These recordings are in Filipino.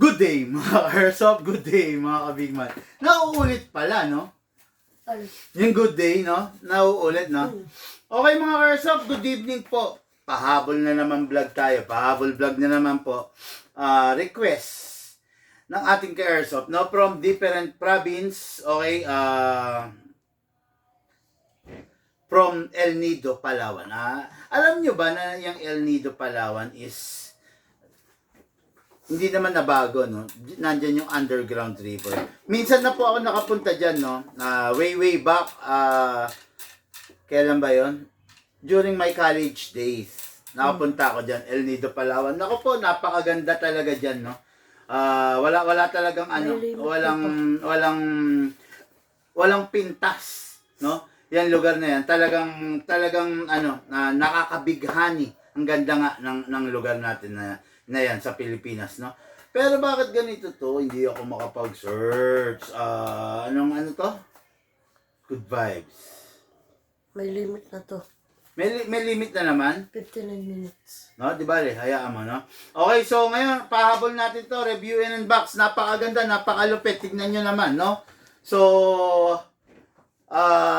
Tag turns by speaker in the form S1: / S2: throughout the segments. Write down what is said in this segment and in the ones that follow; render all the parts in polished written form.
S1: Good day mga Airsoft, good day mga kabigman. Nauulit pala, no?
S2: Ano?
S1: Yung good day, no? Nauulit, no? Okay mga Airsoft, good evening po. Pahabol na naman vlog tayo. Pahabol vlog na naman po. Request ng ating ka-Airsoft, no? From different province, okay? From El Nido, Palawan. Alam nyo ba na yung El Nido, Palawan is hindi naman nabago, no? Nandyan yung underground river. Minsan na po ako nakapunta dyan, no? Way back, kailan ba yon? During my college days. Nakapunta ako dyan, El Nido, Palawan. Naku po, napakaganda talaga dyan, no? Wala talagang walang pintas, no? Yan lugar na yan, talagang nakakabighani. Ang ganda nga ng lugar natin na yan sa Pilipinas, no? Pero bakit ganito to? Hindi ako makapag-search. Ano to? Good vibes.
S2: May limit na to.
S1: May limit na naman.
S2: 59 minutes.
S1: No, di ba? Hayaan mo, no? Okay, so ngayon, pahabol natin to. Review and unbox. Napakaganda, napakalupit. Tignan nyo naman, no? So,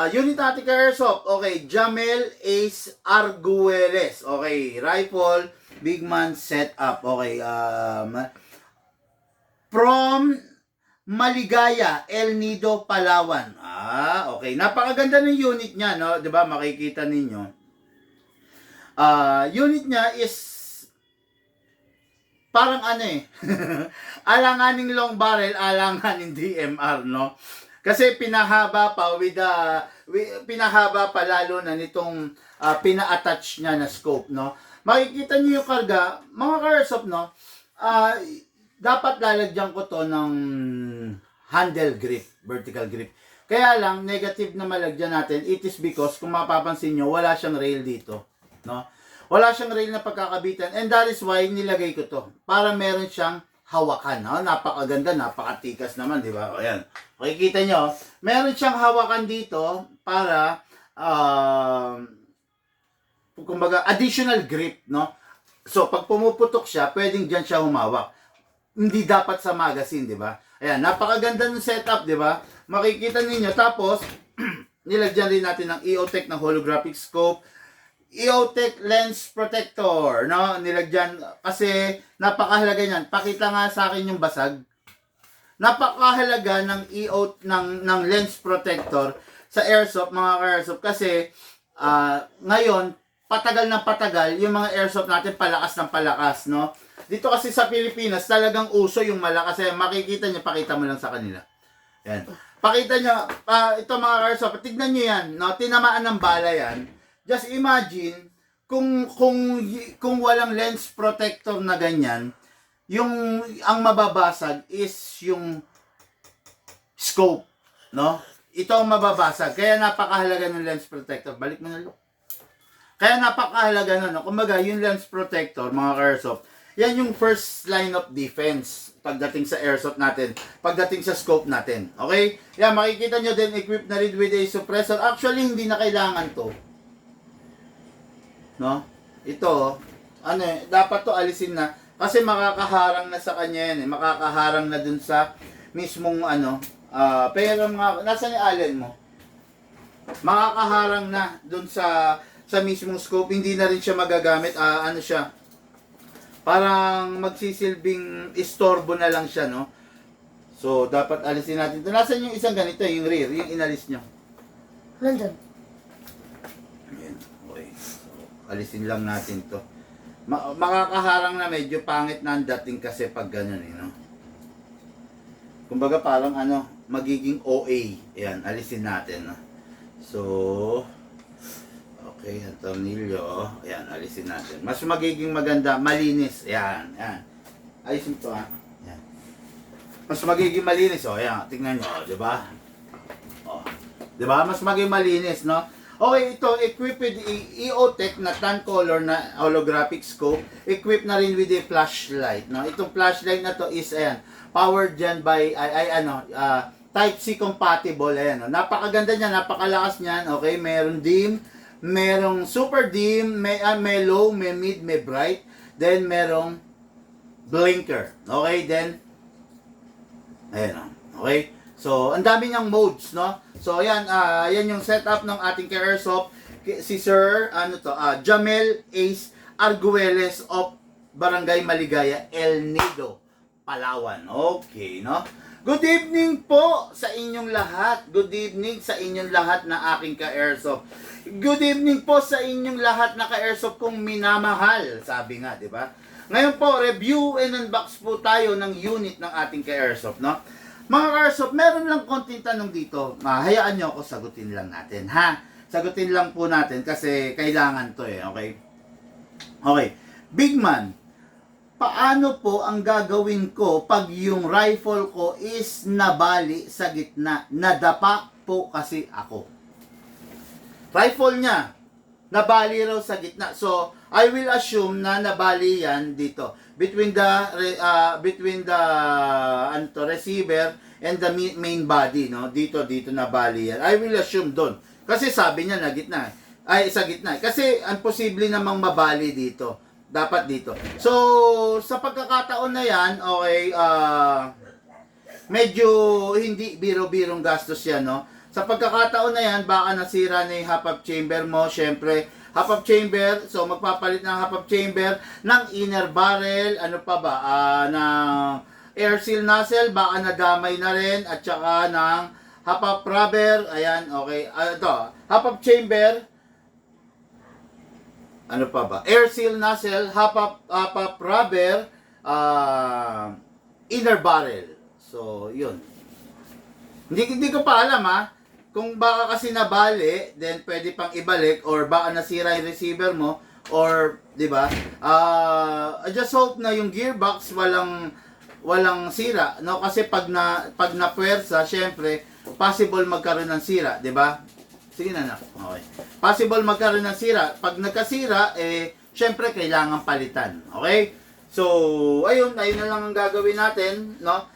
S1: unit natin ka Airsoft. Okay, Jamel Ace Arguelles. Okay, rifle, big man setup. Okay, from Maligaya, El Nido, Palawan. Okay. Napakaganda ng unit niya, no? 'Di ba? Makikita ninyo. Unit niya is parang alanganing long barrel, alanganing DMR, no? Kasi pinahaba pa pinahaba pa lalo na nitong pina-attach niya na scope, no? Makikita niyo yung karga, mga ka-Airsoft, no? Dapat lalagyan ko to ng handle grip, vertical grip. Kaya lang, negative na malagyan natin, it is because, kung mapapansin nyo, wala siyang rail dito, no? Wala siyang rail na pagkakabitan, and that is why nilagay ko to, para meron siyang hawakan, no? Napakaganda, napakatikas naman, di ba? Ayan. Makikita nyo, meron siyang hawakan dito para kumbaga additional grip, no? So pag pumuputok siya, pwedeng diyan siya humawak. Hindi dapat sa magazine, di ba? Ayan, napakaganda ng setup, di ba? Makikita ninyo, tapos nilagyan rin natin ng EOTech na holographic scope, EOTech lens protector, no? Nilagyan kasi napakahalaga niyan. Pakita nga sa akin yung basag. Napakahalaga ng ng lens protector sa Airsoft, mga Airsoft, kasi ngayon patagal ng patagal yung mga Airsoft natin palakas ng palakas, no? Dito kasi sa Pilipinas talagang uso yung malakas. Makikita niyo, pakita mo lang sa kanila. Yan. Pakita niyo, ito mga Airsoft, tignan niyo yan, no? Tinamaan ng bala yan. Just imagine kung walang lens protector na ganyan, ang mababasag is yung scope, no? Ito ang mababasag. Kaya napakahalaga ng lens protector. Balik mo na lo. Kaya napakahalaga nun, no? Kumbaga, yung lens protector, mga Airsoft, yan yung first line of defense pagdating sa Airsoft natin, pagdating sa scope natin. Okay? Yan, makikita nyo din, equipped na rin with a suppressor. Actually, hindi na kailangan to. No? Ito, dapat to alisin na. Kasi makakaharang na sa kanya yan, makakaharang na dun sa mismong pero nasa ni Allen mo? Makakaharang na dun sa mismong scope, hindi na rin siya magagamit, siya, parang magsisilbing istorbo na lang siya, no? So, dapat alisin natin ito. Nasaan yung isang ganito, yung rear, yung inalis nyo?
S2: Nandun.
S1: Ayan, okay. So, alisin lang natin to. Makakaharang na, medyo pangit na ang dating kasi pag ganun, no? Kumbaga parang magiging OA. Ayan, alisin natin, no? So, okay, ang tornilyo. Ayan, alisin natin. Mas magiging maganda, malinis. Ayan, ayan. Ayusin ito, Ayan. Mas magiging malinis, ayan. Tingnan nyo, di ba? Di ba? Mas magiging malinis, no? Okay, ito, equipped with EOTech na tan color na holographic scope. Equipped na rin with a flashlight, no? Itong flashlight na to is, ayan, powered dyan by, Type-C compatible, ayan, no? Napakaganda niya, napakalakas niyan, okay? Meron dim, merong super dim, may low, may mid, may bright, then merong blinker. Okay, then Ayan, oh. Okay? So, ang dami niyang modes, no? So, ayan, yan yung setup ng ating ka-airsoft. Si Sir, Jamel Ace Arguelles of Barangay Maligaya, El Nido, Palawan. Okay, no? Good evening po sa inyong lahat. Good evening sa inyong lahat na aking ka-airsoft. Good evening po sa inyong lahat na ka-airsoft kong minamahal. Sabi nga, di ba? Ngayon po, review and unbox po tayo ng unit ng ating ka-airsoft, no? Mga ka-airsoft, meron lang konting tanong dito. Hayaan nyo ako, sagutin lang natin, ha? Sagutin lang po natin kasi kailangan to okay? Okay. Big man, paano po ang gagawin ko pag yung rifle ko is nabali sa gitna? Nadapa po kasi ako. Rifle niya, nabali raw sa gitna. So, I will assume na nabali yan dito. Between the receiver and the main body, no? Dito nabali yan. I will assume doon. Kasi sabi niya na gitna. Ay, sa gitna. Kasi ang posible namang mabali dito. Dapat dito. So, sa pagkakataon na yan, okay, medyo hindi biro-birong gastos yan, no? Sa pagkakataon na yan, baka nasira na yung half-up chamber mo. Syempre, half-up chamber, so magpapalit ng half-up chamber ng inner barrel, ano pa ba, ng air seal nozzle, baka nadamay na rin, at saka ng half-up rubber, ayan, okay, ito, half-up chamber, ano pa ba, air seal nozzle, half-up rubber, inner barrel, so, yun. Hindi ko pa alam, kung baka kasi nabali, then pwede pang ibalik, or baka nasira yung receiver mo, or, di ba? I just hope na yung gearbox walang sira, no? Kasi pag na puwersa, syempre, possible magkaroon ng sira, di ba? Sige na. Okay. Possible magkaroon ng sira. Pag nagkasira, syempre kailangan palitan. Okay? So, ayun na lang ang gagawin natin, no?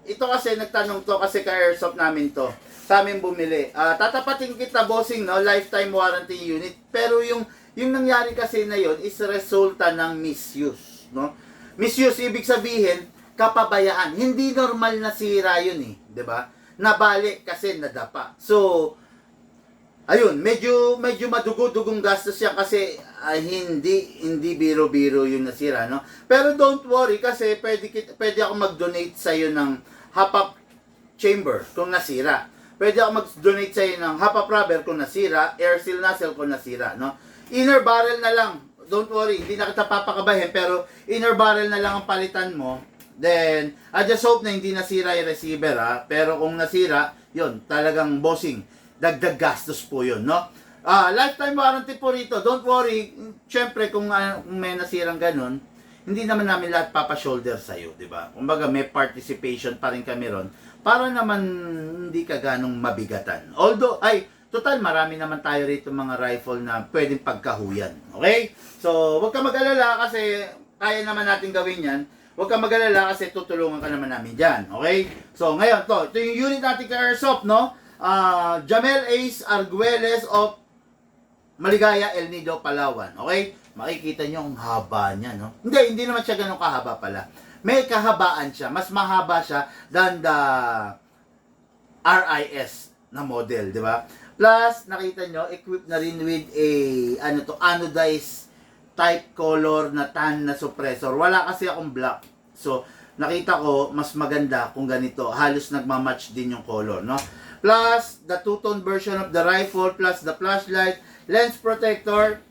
S1: Ito kasi nagtanong to kasi ka-airsoft namin to. Sa amin bumili. Tatapatin kita, bossing, no? Lifetime warranty unit. Pero yung nangyari kasi na yun is resulta ng misuse, no? Misuse, ibig sabihin, kapabayaan. Hindi normal na sira yun, 'di ba? Nabali kasi nadapa. So, ayun, medyo madugo-dugong gastos yan kasi hindi biro-biro yung nasira, no? Pero don't worry kasi pwede ako mag-donate sa iyo ng half-up chamber kung nasira. Pwede ako mag-donate sa iyo ng half-up rubber kung nasira, air seal nozzle kung nasira, no? Inner barrel na lang. Don't worry, hindi na kita papakabahin, pero inner barrel na lang ang palitan mo. Then, I just hope na hindi nasira yung receiver, Pero kung nasira, yun, talagang bossing. Dagdag gastos po yun, no? Lifetime warranty po rito. Don't worry, syempre kung may nasirang ganun, hindi naman namin lahat papa-shoulder sa'yo, di ba? Kumbaga, may participation pa rin kami ron para naman hindi ka ganong mabigatan. Although, total, marami naman tayo rito mga rifle na pwedeng pagkahuyan. Okay? So, huwag ka mag-alala kasi kaya naman natin gawin yan. Huwag ka mag-alala kasi tutulungan ka naman namin dyan. Okay? So, ngayon, ito yung unit natin ka-airsoft, no? Jamel Ace Arguelles of Maligaya, El Nido, Palawan. Okay? Makikita nyo ang haba niya, no? Hindi naman siya ganun kahaba pala. May kahabaan siya. Mas mahaba siya than the RIS na model, di ba? Plus, nakita nyo, equipped na rin with a, anodized type color na tan na suppressor. Wala kasi akong black. So, nakita ko, mas maganda kung ganito. Halos nagmamatch din yung color, no? Plus, the two-tone version of the rifle, plus the flashlight, lens protector,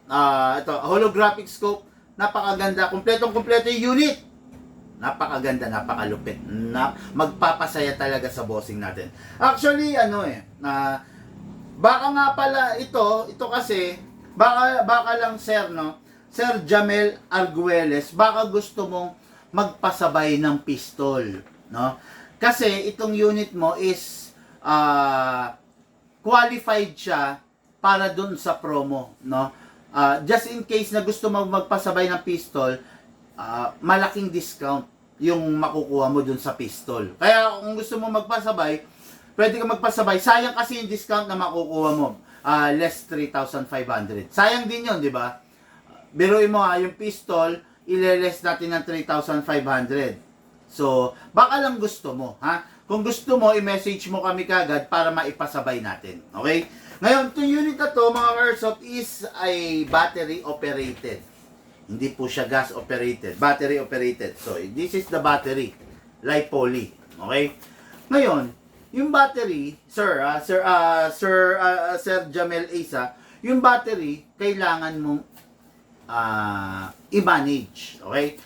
S1: ito, holographic scope, napakaganda, kompletong-kompleto yung unit. Napakaganda, napakalupit. Magpapasaya talaga sa bossing natin. Actually, baka nga pala ito kasi, baka lang sir, no? Sir Jamel Arguelles, baka gusto mong magpasabay ng pistol, no? Kasi itong unit mo is qualified siya para dun sa promo, no? Just in case na gusto mo magpasabay ng pistol, malaking discount yung makukuha mo dun sa pistol. Kaya kung gusto mo magpasabay, pwede ka magpasabay. Sayang kasi yung discount na makukuha mo. Less 3,500. Sayang din yun, di ba? Biruin mo yung pistol, ile-less natin ng 3,500. So, baka lang gusto mo, ha? Kung gusto mo, i-message mo kami kagad para maipasabay natin. Okay? Ngayon, itong unit na to, mga Airsoft, is ay battery operated. Hindi po siya gas operated. Battery operated. So, this is the battery. Li-poly. Okay? Ngayon, yung battery, Sir Jamel Isa, yung battery, kailangan mong i-manage. Okay?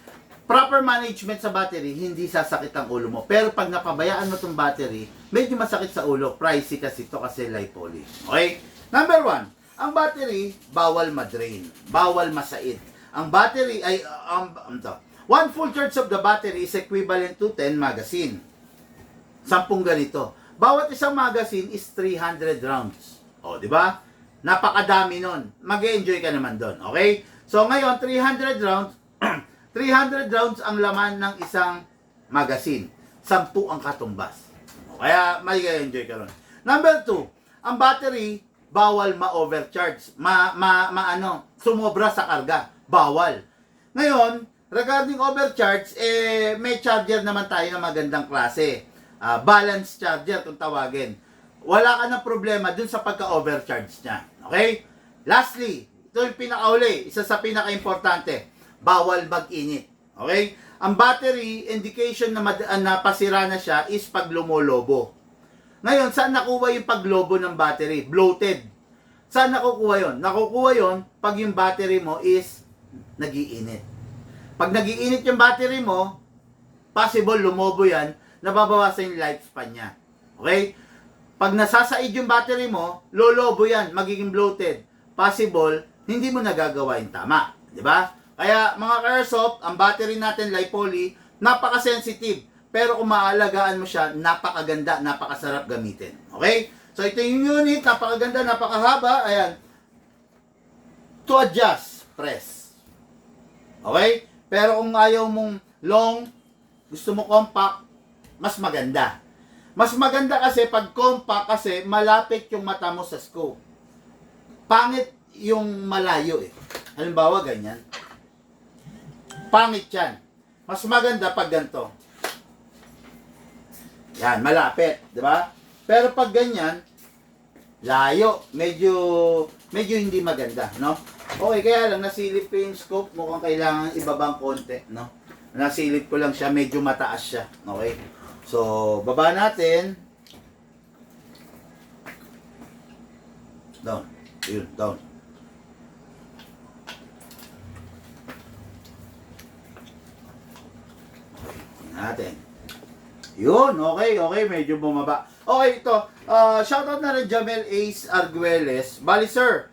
S1: Proper management sa battery, hindi sasakit ang ulo mo. Pero pag napabayaan mo itong battery, medyo masakit sa ulo. Pricey kasi ito kasi li-poly. Okay? Number 1, ang battery, bawal madrain. Bawal masaid. Ang battery ay, 1 full charge of the battery is equivalent to 10 magazine. 10 ganito. Bawat isang magazine is 300 rounds. O, di ba? Napakadami nun. Mag-enjoy ka naman doon. Okay? So, ngayon, 300 rounds, 300 rounds ang laman ng isang magazine. 10 ang katumbas. Kaya may enjoy ka ron. Number 2, ang battery bawal ma-overcharge. Sumobra sa karga. Bawal. Ngayon, regarding overcharge, may charger naman tayo na magandang klase. Balance charger kung tawagin. Wala ka ng problema dun sa pagka-overcharge niya. Okay? Lastly, ito yung pinakauli, isa sa pinaka-importante. Bawal mag-init. Okay? Ang battery, indication na napasira na siya is pag lumolobo. Ngayon, saan nakuha yung paglobo ng battery? Bloated. Saan nakukuha yon? Nakukuha yon pag yung battery mo is nagiinit. Pag nagiinit yung battery mo, possible lumobo yan, nababawasan yung lifespan niya. Okay? Pag nasasaid yung battery mo, lolobo yan, magiging bloated. Possible, hindi mo nagagawa yung tama. Di ba? Kaya mga Airsoft, ang battery natin, li-poly, napaka-sensitive. Pero kung maaalagaan mo siya, napakaganda, napakasarap gamitin. Okay? So ito yung unit, napakaganda, napakahaba. Ayan. To adjust, press. Okay? Pero kung ayaw mong long, gusto mo compact, mas maganda. Mas maganda kasi pag compact kasi malapit yung mata mo sa scope. Pangit yung malayo eh. Halimbawa ganyan. Pangit yan. Mas maganda pag ganito. Yan, malapit, di ba? Pero pag ganyan, layo, medyo hindi maganda, no? Okay, kaya lang nasilip ko yung scope, mukhang kailangan ibabang konti, no? Nasilip ko lang siya, medyo mataas siya, okay? So, baba natin. Down. Yun, down. Natin. Yun, okay, medyo bumaba. Okay, ito. Shoutout na rin Jamel Ace Arguelles. Bali, sir,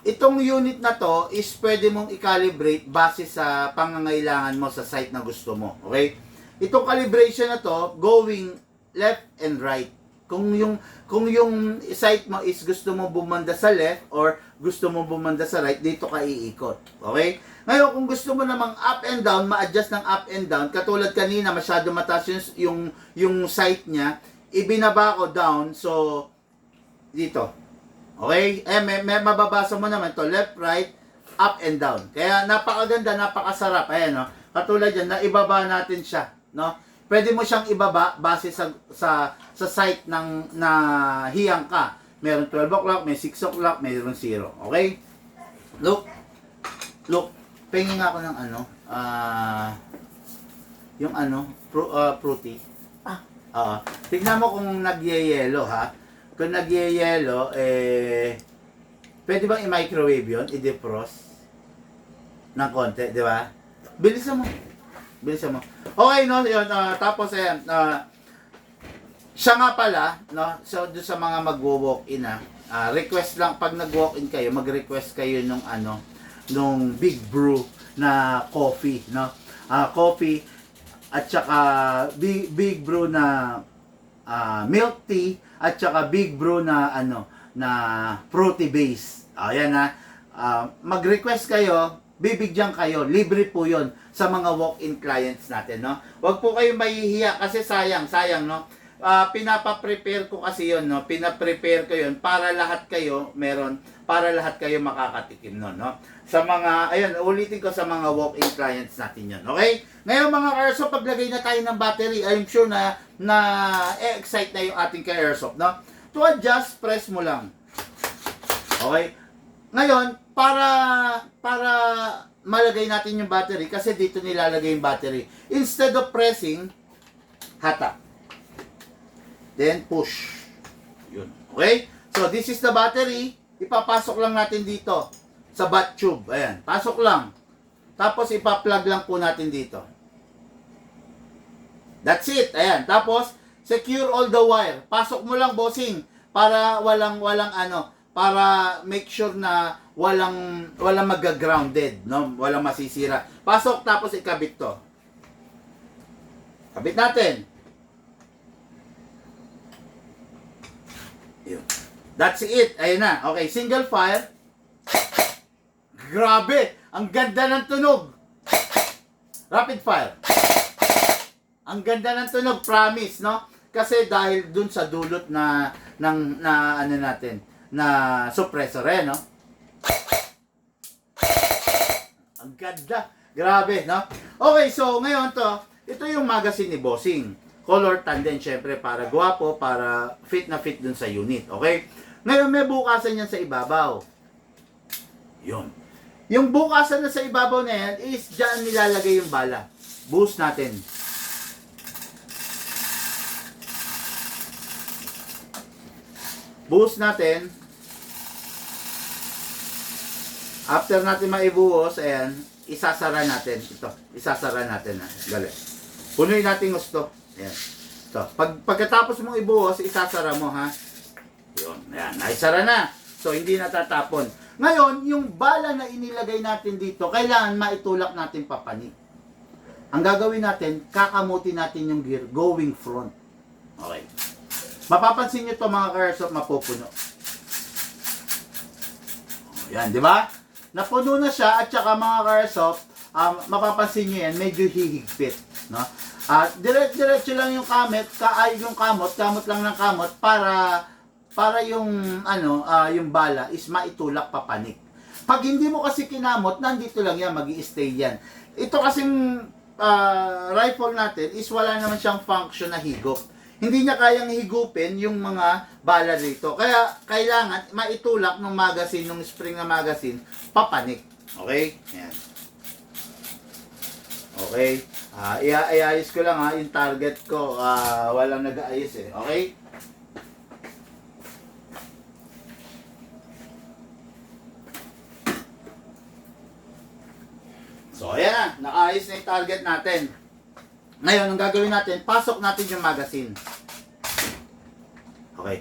S1: itong unit na to is pwede mong i-calibrate base sa pangangailangan mo sa site na gusto mo. Okay? Itong calibration na to, going left and right. Kung yung site mo is gusto mo bumanda sa left or gusto mo bumanda sa right, dito ka iikot. Okay? Ngayon, kung gusto mo namang up and down, ma-adjust ng up and down, katulad kanina, masyado mataas yung site niya, ibinaba ko down, so, dito. Okay? May mababasa mo naman to left, right, up and down. Kaya, napakaganda, napakasarap. Ayan, no? Katulad yan, naibaba natin siya, no? Pwede mo siyang ibaba base sa site ng na hiyang ka. Meron 12 o'clock, may 6 o'clock, mayroon 0. Okay? Look. Pingin ako ng yung fruity. Tignan mo kung nagyeyelo, ha? Kung nagyeyelo, pwede bang i-microwave yun? I-defrost ng konti, di ba? Bilisan mo. Okay, no? Yun, tapos, ayan, siya nga pala, no? So, doon sa mga magwo-walk-in, request lang, pag nag-walk-in kayo, mag-request kayo nung Big Brew na coffee, no? Coffee at saka Big Brew na milk tea at saka Big Brew na na fruity base. Ayan na. Mag-request kayo, bibigyan kayo, libre po 'yon sa mga walk-in clients natin, no? Huwag po kayong mahihiya kasi sayang, no? pinapa-prepare ko kasi yun, no? Pina-prepare ko yun para lahat kayo makakatikim nun, no? Sa mga, ayun, ulitin ko sa mga walk-in clients natin yun, okay? Ngayon mga ka-airsoft, paglagay na tayo ng battery, I'm sure na excite na yung ating ka-airsoft, no? To adjust, press mo lang. Okay? Ngayon, para malagay natin yung battery, kasi dito nilalagay yung battery. Instead of pressing, hatak. Then, push. Yun. Okay? So, this is the battery. Ipapasok lang natin dito sa bat tube. Ayan. Pasok lang. Tapos, ipa-plug lang po natin dito. That's it. Ayan. Tapos, secure all the wire. Pasok mo lang, bossing. Para para make sure na walang mag-grounded, no? Walang masisira. Pasok, tapos ikabit to. Kabit natin. Yun. That's it. Ayun na. Okay, single fire. Grabe! Ang ganda ng tunog. Rapid fire. Ang ganda ng tunog, promise, no? Kasi dahil dun sa dulot na suppressor, no? Ang ganda. Grabe, no? Okay, so ngayon ito yung magazine ni Bossing. Color tandem, syempre, para gwapo, para fit na fit dun sa unit, okay? Ngayon, may bukasan yan sa ibabaw. Yun. Yung bukasan na sa ibabaw na yan is dyan nilalagay yung bala. Boost natin. Boost natin. After natin maibuhos, ayan, isasara natin. Ito, isasara natin. Dali. Punuin natin gusto. Ayan. Ito. Pagkatapos mong ibuhos, isasara mo, ha? Yun. Ayan. Naisara na. So, hindi natatapon. Ngayon, yung bala na inilagay natin dito, kailangan maitulak natin papanik. Ang gagawin natin, kakamutin natin yung gear going front. Okay. Mapapansin nyo to mga ka-airsoft, mapupuno. Yan, di ba? Napuno na siya at saka mga ka-airsoft, mapapansin nyo yan, medyo hihigpit. No? Diretso lang yung kamot lang ng kamot para yung yung bala is maitulak papanik. Pag hindi mo kasi kinamot, nandito lang yan, magi-stay yan. Ito kasing rifle natin is wala naman siyang function na higop. Hindi niya kayang higupin yung mga bala dito. Kaya kailangan maitulak ng magazine, ng spring na magazine, papanik. Okay? Yan. Okay? Iayos ko lang yung target ko. Walang nag-aayos eh. Okay? So, ayan na. Nakaayos na yung target natin. Ngayon, ang gagawin natin, pasok natin yung magazine. Okay.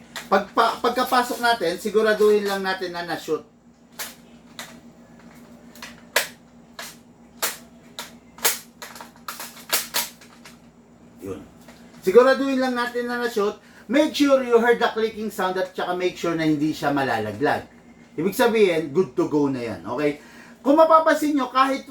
S1: Pagkapasok natin, siguraduhin lang natin na na-shoot. Yun. Siguraduhin lang natin na na-shoot. Make sure you heard the clicking sound at saka make sure na hindi siya malalaglag. Ibig sabihin, good to go na yan. Okay? Kung mapapansin nyo, kahit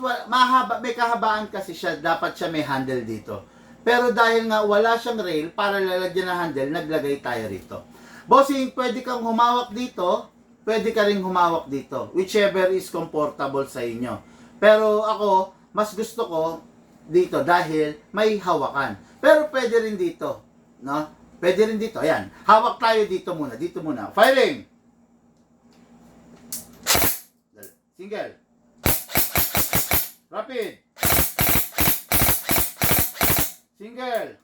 S1: may kahabaan kasi siya, dapat siya may handle dito. Pero dahil nga wala siyang rail para lalagyan ng handle, naglagay tayo rito. Bossing, pwede kang humawak dito, pwede ka rin humawak dito. Whichever is comfortable sa inyo. Pero ako, mas gusto ko dito dahil may hawakan. Pero pwede rin dito. No? Pwede rin dito. Ayan. Hawak tayo dito muna. Dito muna. Firing! Single. Rapid. Single.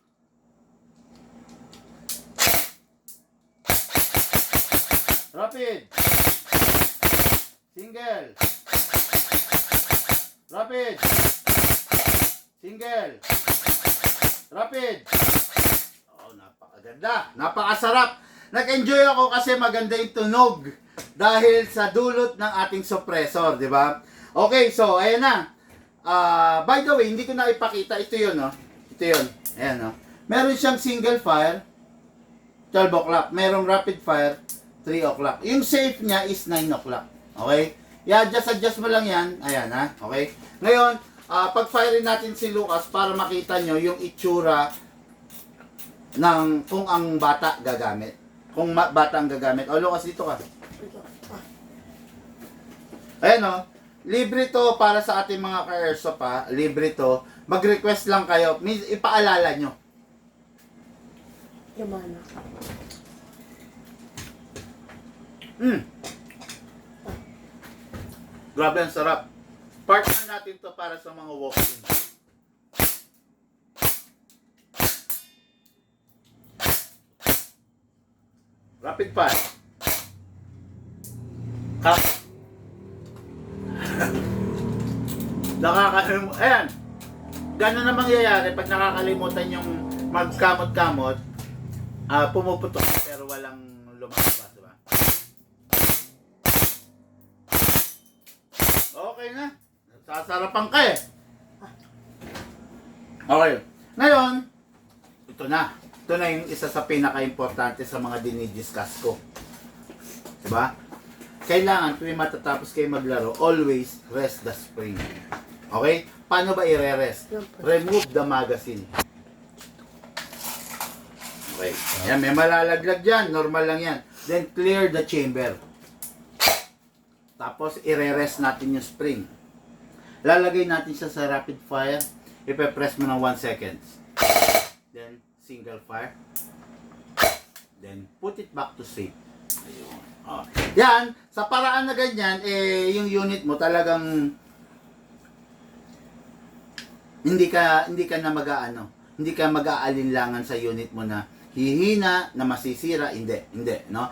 S1: Rapid. Single. Rapid. Single. Rapid. Oh, napakaganda. Napakasarap. Nag-enjoy ako kasi maganda yung tunog dahil sa dulot ng ating suppressor, di ba? Okay, so ayan na. By the way, hindi ko na ipakita. Ito yun, no? Ito yun. Ayan, no? Meron siyang single fire, 12 o'clock. Merong rapid fire, 3 o'clock. Yung safe niya is 9 o'clock. Okay? I-adjust mo lang yan. Ayan, ha? Okay? Ngayon, pag-fire natin si Lucas para makita nyo yung itsura kung ang bata gagamit. Kung bata ang gagamit. O, Lucas, dito ka.
S2: Ito.
S1: Ayan o. Libre to para sa ating mga ka-airsoft ha. Libre to. Mag-request lang kayo. Ipaalala nyo.
S2: Yamana.
S1: Grabe ang sarap. Part na natin to para sa mga walk-in. Rapid fire. Kap. Nakakalimutan. Ayan. Gano'n na mangyayari pag nakakalimutan yung magkamot-kamot, pumuputok pero walang lumalabas, diba? Okay na. Sasarapan ka eh. Okay. Ngayon, ito na. Ito na yung isa sa pinaka-importante sa mga dinidiscuss ko. Diba? Kailangan, kung matatapos kayo maglaro, always rest the spring. Okay? Paano ba i-rest? Remove the magazine. Okay. Ayan, may malalaglag dyan. Normal lang yan. Then, clear the chamber. Tapos, i-rest natin yung spring. Lalagay natin siya sa rapid fire. Ipe-press mo ng 1 seconds. Then, single fire. Then, put it back to safe. Ayun. Oh. Yan, sa paraan na ganyan, yung unit mo talagang hindi ka na hindi ka mag-aalinlangan sa unit mo na hihina, na masisira, hindi, no?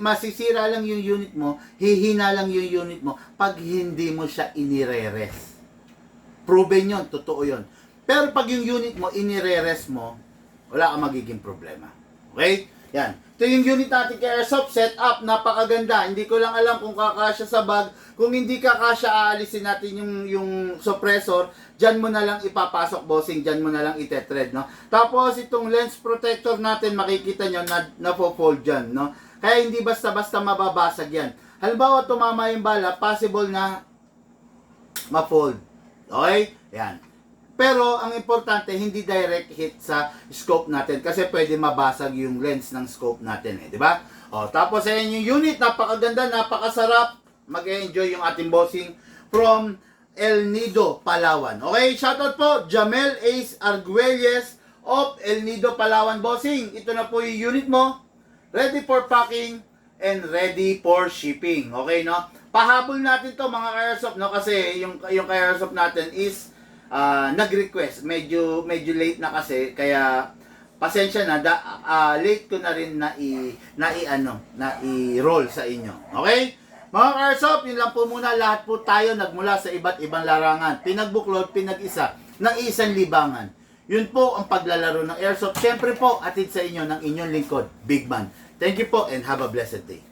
S1: Masisira lang yung unit mo, hihina lang yung unit mo pag hindi mo siya inire-rest. Proven yun, totoo yun. Pero pag yung unit mo, inire-rest mo, wala kang magiging problema. Okay? Yan. Ito yung unit natin kay Airsoft setup. Napakaganda. Hindi ko lang alam kung kakasya sa bag. Kung hindi kakasya, aalisin natin yung suppressor. Diyan mo na lang ipapasok, bossing. Diyan mo na lang itetread, no? Tapos, itong lens protector natin, makikita nyo na po-fold dyan, no? Kaya hindi basta-basta mababasag yan. Halimbawa, tumama yung bala, possible na ma-fold. Okay? Yan. Pero, ang importante, hindi direct hit sa scope natin kasi pwede mabasag yung lens ng scope natin, di ba? O, tapos, ayan yung unit, napakaganda, napakasarap. Mag-enjoy yung ating bossing from El Nido, Palawan. Okay, shoutout po, Jamel Ace Arguelles of El Nido, Palawan, bossing. Ito na po yung unit mo, ready for packing and ready for shipping. Okay, no? Pahabol natin to mga Airsoft, no? Kasi yung Airsoft natin is nag-request. Medyo late na kasi, kaya pasensya na, late ko na rin na i-roll sa inyo. Okay? Mga Airsoft, yun lang po muna. Lahat po tayo nagmula sa iba't ibang larangan. Pinagbuklod, pinag-isa ng isang libangan. Yun po ang paglalaro ng Airsoft. Siyempre po, atid sa inyo ng inyong lingkod, Big Man. Thank you po and have a blessed day.